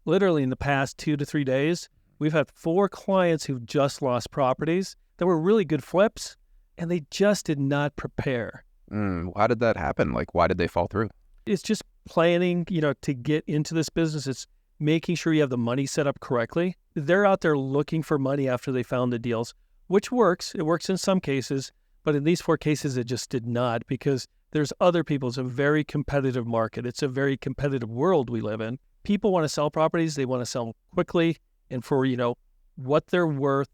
Literally in the past 2 to 3 days, we've had 4 clients who've just lost properties that were really good flips, and they just did not prepare. How did that happen? Like, why did they fall through? It's just planning, to get into this business. It's making sure you have the money set up correctly. They're out there looking for money after they found the deals, which works. It works in some cases, but in these 4 cases, it just did not, because there's other people. It's a very competitive market. It's a very competitive world we live in. People want to sell properties. They want to sell them quickly and for, what they're worth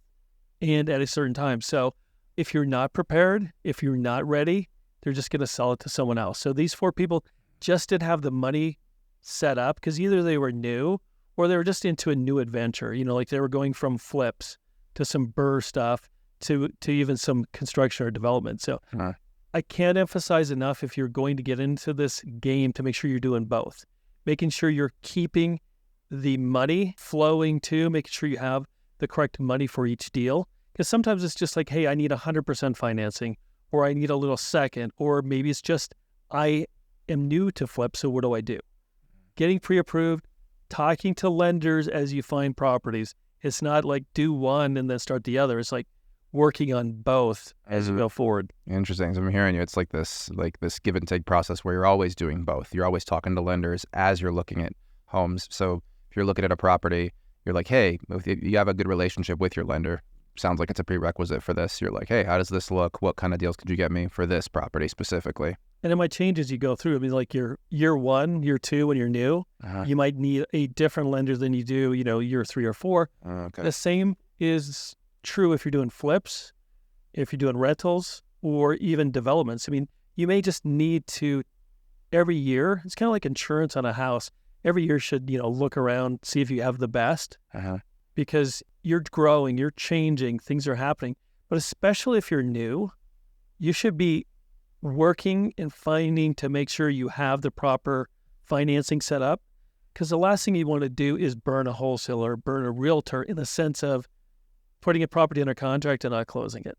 and at a certain time. So if you're not prepared, if you're not ready, they're just going to sell it to someone else. So these 4 people just didn't have the money set up because either they were new or they were just into a new adventure. Like they were going from flips to some BRRRR stuff to even some construction or development. So I can't emphasize enough, if you're going to get into this game, to make sure you're doing both. Making sure you're keeping the money flowing too, making sure you have the correct money for each deal. Because sometimes it's just like, hey, I need 100% financing, or I need a little second, or maybe it's just I am new to flip, so what do I do? Getting pre-approved, talking to lenders as you find properties. It's not like do one and then start the other. It's like working on both as you go forward. Interesting. So I'm hearing you. It's like this give and take process where you're always doing both. You're always talking to lenders as you're looking at homes. So if you're looking at a property, you're like, hey, if you have a good relationship with your lender, sounds like it's a prerequisite for this. You're like, hey, how does this look? What kind of deals could you get me for this property specifically? And it might change as you go through. I mean, like your year 1, year 2, when you're new, you might need a different lender than you do, year 3 or 4. Okay. The same is true if you're doing flips, if you're doing rentals, or even developments. I mean, you may just need to, every year, it's kind of like insurance on a house. Every year should, look around, see if you have the best, because you're growing, you're changing, things are happening. But especially if you're new, you should be working and finding to make sure you have the proper financing set up, because the last thing you want to do is burn a wholesaler, burn a realtor, in the sense of putting a property under contract and not closing it.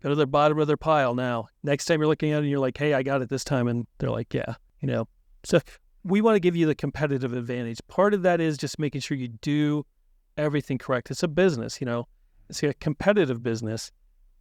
Go to the bottom of their pile now. Next time you're looking at it and you're like, hey, I got it this time. And they're like, yeah, So we want to give you the competitive advantage. Part of that is just making sure you do everything correct. It's a business, it's a competitive business.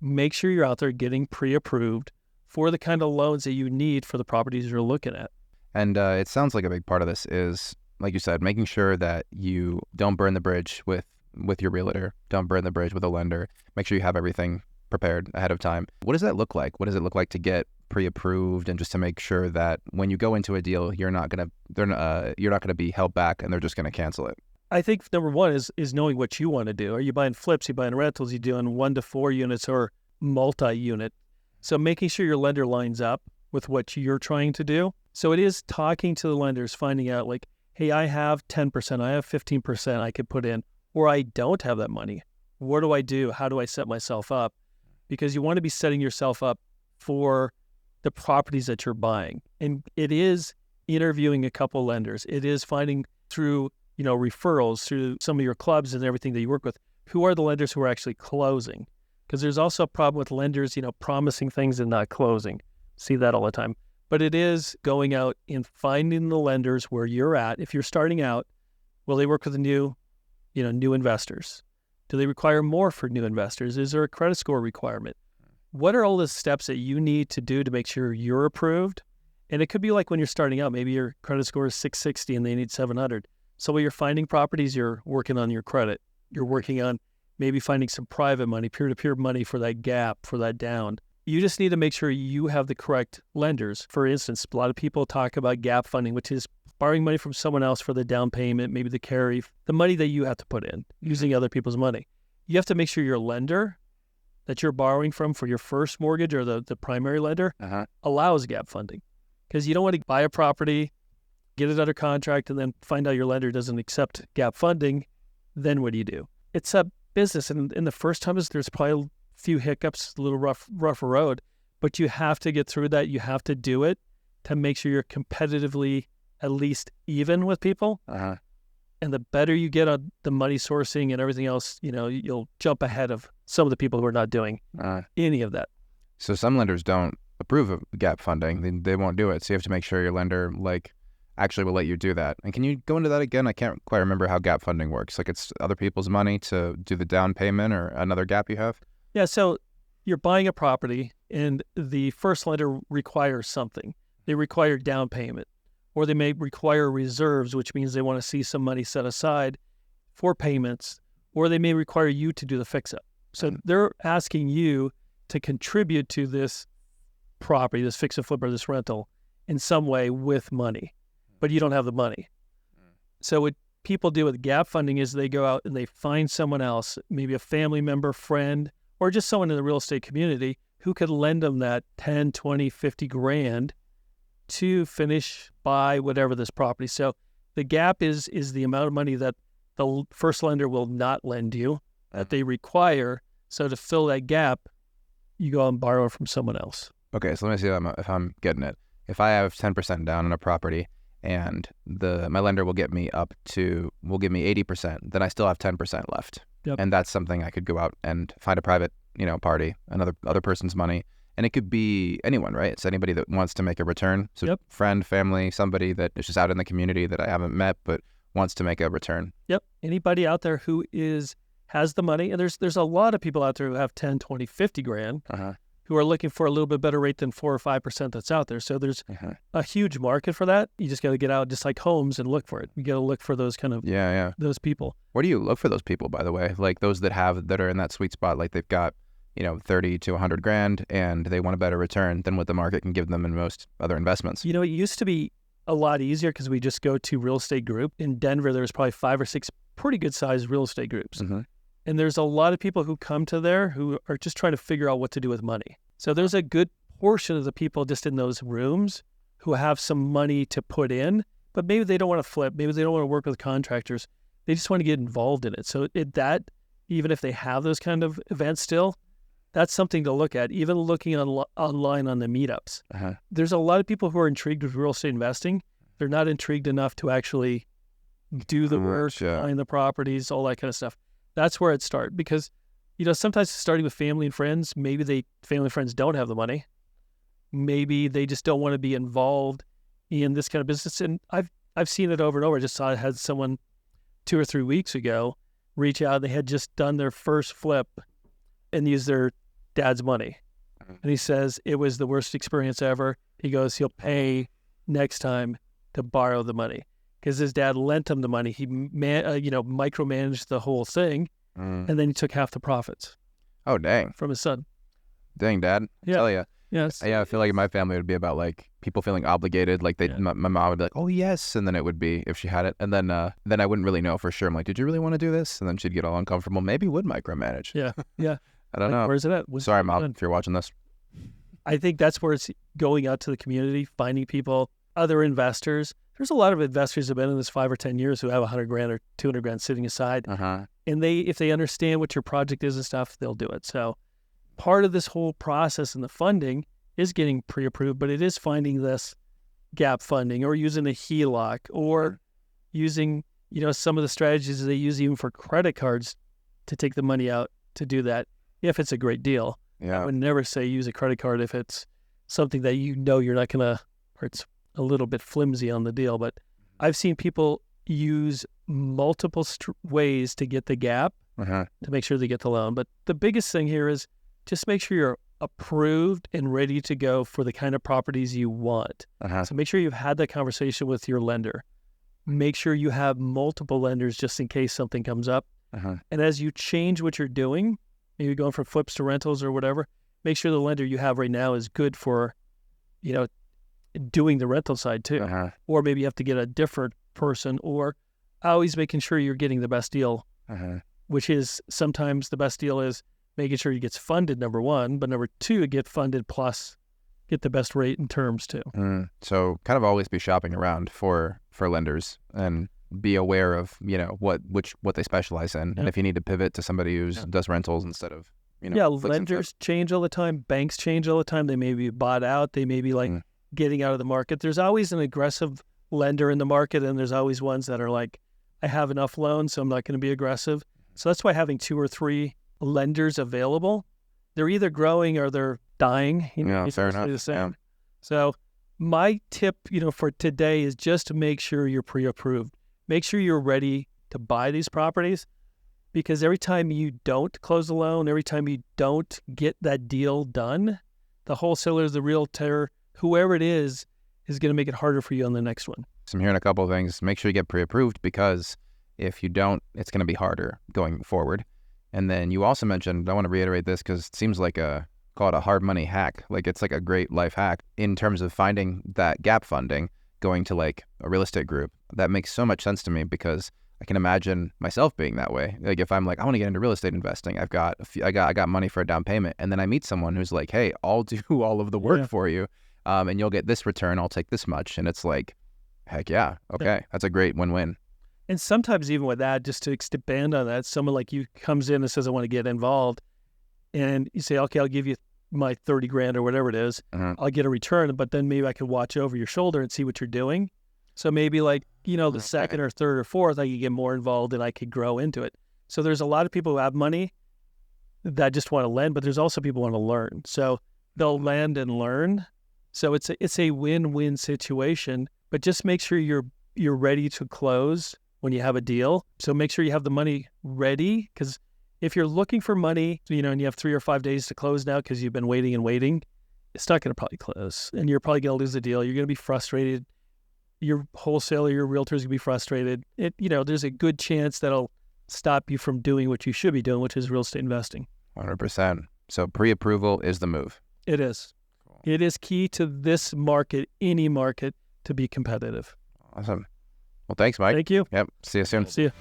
Make sure you're out there getting pre-approved for the kind of loans that you need for the properties you're looking at. And it sounds like a big part of this is, like you said, making sure that you don't burn the bridge with your realtor, don't burn the bridge with a lender. Make sure you have everything prepared ahead of time. What does that look like? What does it look like to get pre-approved, and just to make sure that when you go into a deal, you're not gonna be held back and they're just gonna cancel it? I think number one is knowing what you want to do. Are you buying flips? Are you buying rentals? Are you doing 1 to 4 units or multi-unit? So making sure your lender lines up with what you're trying to do. So it is talking to the lenders, finding out like, hey, I have 10%, I have 15% I could put in, or I don't have that money. What do I do? How do I set myself up? Because you want to be setting yourself up for the properties that you're buying. And it is interviewing a couple lenders. It is finding through, referrals through some of your clubs and everything that you work with, who are the lenders who are actually closing. Because there's also a problem with lenders, promising things and not closing. See that all the time. But it is going out and finding the lenders where you're at. If you're starting out, will they work with new investors? Do they require more for new investors? Is there a credit score requirement? What are all the steps that you need to do to make sure you're approved? And it could be like when you're starting out, maybe your credit score is 660 and they need 700. So while you're finding properties, you're working on your credit. You're working on maybe finding some private money, peer-to-peer money for that gap, for that down. You just need to make sure you have the correct lenders. For instance, a lot of people talk about gap funding, which is borrowing money from someone else for the down payment, maybe the carry, the money that you have to put in, using other people's money. You have to make sure your lender that you're borrowing from for your first mortgage, or the primary lender, allows gap funding. Because you don't want to buy a property, get it under contract, and then find out your lender doesn't accept gap funding. Then what do? It's a business, and in the first time, there's probably a few hiccups, a little rough road, but you have to get through that. You have to do it to make sure you're competitively at least even with people. And the better you get on the money sourcing and everything else, you'll jump ahead of some of the people who are not doing any of that. So some lenders don't approve of gap funding. They won't do it. So you have to make sure your lender, like, actually will let you do that. And can you go into that again? I can't quite remember how gap funding works. Like it's other people's money to do the down payment or another gap you have? Yeah, so you're buying a property and the first lender requires something. They require down payment, or they may require reserves, which means they want to see some money set aside for payments, or they may require you to do the fix-up. So they're asking you to contribute to this property, this fix and flip or this rental in some way with money, but you don't have the money. So what people do with gap funding is they go out and they find someone else, maybe a family member, friend, or just someone in the real estate community who could lend them that 10, 20, 50 grand to finish, buy whatever this property. So the gap is the amount of money that the first lender will not lend you, that they require. So to fill that gap, you go and borrow from someone else. Okay, so let me see if I'm getting it. If I have 10% down on a property and my lender will give me 80%, then I still have 10% left. Yep. And that's something I could go out and find a private, party, other person's money. And it could be anyone, right? It's anybody that wants to make a return. So Yep. friend, family, somebody that is just out in the community that I haven't met but wants to make a return. Yep. Anybody out there who has the money, and there's a lot of people out there who have 10, 20, 50 grand who are looking for a little bit better rate than 4 or 5% that's out there. So there's a huge market for that. You just got to get out, just like homes, and look for it. You got to look for those kind of those people. Where do you look for those people, by the way? Like those that are in that sweet spot, like they've got 30 to 100 grand and they want a better return than what the market can give them in most other investments. It used to be a lot easier because we just go to real estate group. In Denver, there's probably 5 or 6 pretty good sized real estate groups. And there's a lot of people who come to there who are just trying to figure out what to do with money. So there's a good portion of the people just in those rooms who have some money to put in, but maybe they don't want to flip. Maybe they don't want to work with contractors. They just want to get involved in it. So even if they have those kind of events still, that's something to look at. Even looking online on the meetups. There's a lot of people who are intrigued with real estate investing. They're not intrigued enough to actually do the work, find the properties, all that kind of stuff. That's where it starts because, sometimes starting with family and friends, maybe family and friends don't have the money. Maybe they just don't want to be involved in this kind of business. And I've seen it over and over. I just saw I had someone 2 or 3 weeks ago reach out. They had just done their first flip and used their dad's money. And he says it was the worst experience ever. He goes, he'll pay next time to borrow the money because his dad lent him the money. He micromanaged the whole thing, and then he took half the profits. Oh, dang. From his son. Dang, Dad. Yeah. Tell ya. Yes. Yeah, I feel like in my family it would be about like people feeling obligated. Like my mom would be like, "Oh yes," and then it would be if she had it, and then I wouldn't really know for sure. I'm like, "Did you really want to do this?" And then she'd get all uncomfortable. Maybe would micromanage. Yeah. I don't know. Where's it at? Sorry, Mom, if you're watching this. I think that's where it's going out to the community, finding people, other investors. There's a lot of investors who have been in this 5 or 10 years who have 100 grand or 200 grand sitting aside. And if they understand what your project is and stuff, they'll do it. So part of this whole process and the funding is getting pre-approved, but it is finding this gap funding or using a HELOC or using, some of the strategies they use even for credit cards to take the money out to do that if it's a great deal. Yeah. I would never say use a credit card if it's something that you're not going to, or it's a little bit flimsy on the deal. But I've seen people use multiple ways to get the gap to make sure they get the loan. But the biggest thing here is just make sure you're approved and ready to go for the kind of properties you want. So make sure you've had that conversation with your lender. Make sure you have multiple lenders just in case something comes up. And as you change what you're doing, maybe going from flips to rentals or whatever, make sure the lender you have right now is good for, doing the rental side too. Or maybe you have to get a different person, or always making sure you're getting the best deal, which is sometimes the best deal is making sure it gets funded, number one, but number two, get funded plus get the best rate and terms too. So kind of always be shopping around for lenders and be aware of, what they specialize in. And if you need to pivot to somebody who does rentals instead of, lenders change all the time. Banks change all the time. They may be bought out. They may be getting out of the market. There's always an aggressive lender in the market, and there's always ones that are like, I have enough loans, so I'm not going to be aggressive. So that's why having 2 or 3 lenders available, they're either growing or they're dying. Fair enough. The same. Yeah. So My tip, for today is just to make sure you're pre-approved. Make sure you're ready to buy these properties, because every time you don't close the loan, every time you don't get that deal done, the wholesaler, the realtor, whoever it is going to make it harder for you on the next one. So I'm hearing a couple of things. Make sure you get pre-approved, because if you don't, it's going to be harder going forward. And then you also mentioned, I want to reiterate this because it seems like call it a hard money hack. Like it's like a great life hack in terms of finding that gap funding, going to like a real estate group. That makes so much sense to me, because I can imagine myself being that way. Like if I'm like, I want to get into real estate investing, I got money for a down payment, and then I meet someone who's like, hey, I'll do all of the work for you, and you'll get this return. I'll take this much, and it's like, heck yeah, okay, that's a great win-win. And sometimes even with that, just to expand on that, someone like you comes in and says, I want to get involved, and you say, okay, I'll give you my 30 grand or whatever it is. I'll get a return, but then maybe I could watch over your shoulder and see what you're doing. So maybe like, the second or third or fourth, I could get more involved and I could grow into it. So there's a lot of people who have money that just want to lend, but there's also people who want to learn. So they'll lend and learn. So it's a win-win situation, but just make sure you're ready to close when you have a deal. So make sure you have the money ready, because if you're looking for money, and you have 3 or 5 days to close now because you've been waiting and waiting, it's not going to probably close, and you're probably going to lose the deal. You're going to be frustrated. Your wholesaler, your realtor is going to be frustrated. There's a good chance that'll stop you from doing what you should be doing, which is real estate investing. 100%. So pre-approval is the move. It is. Cool. It is key to this market, any market, to be competitive. Awesome. Well, thanks, Mike. Thank you. Yep. See you soon. See you.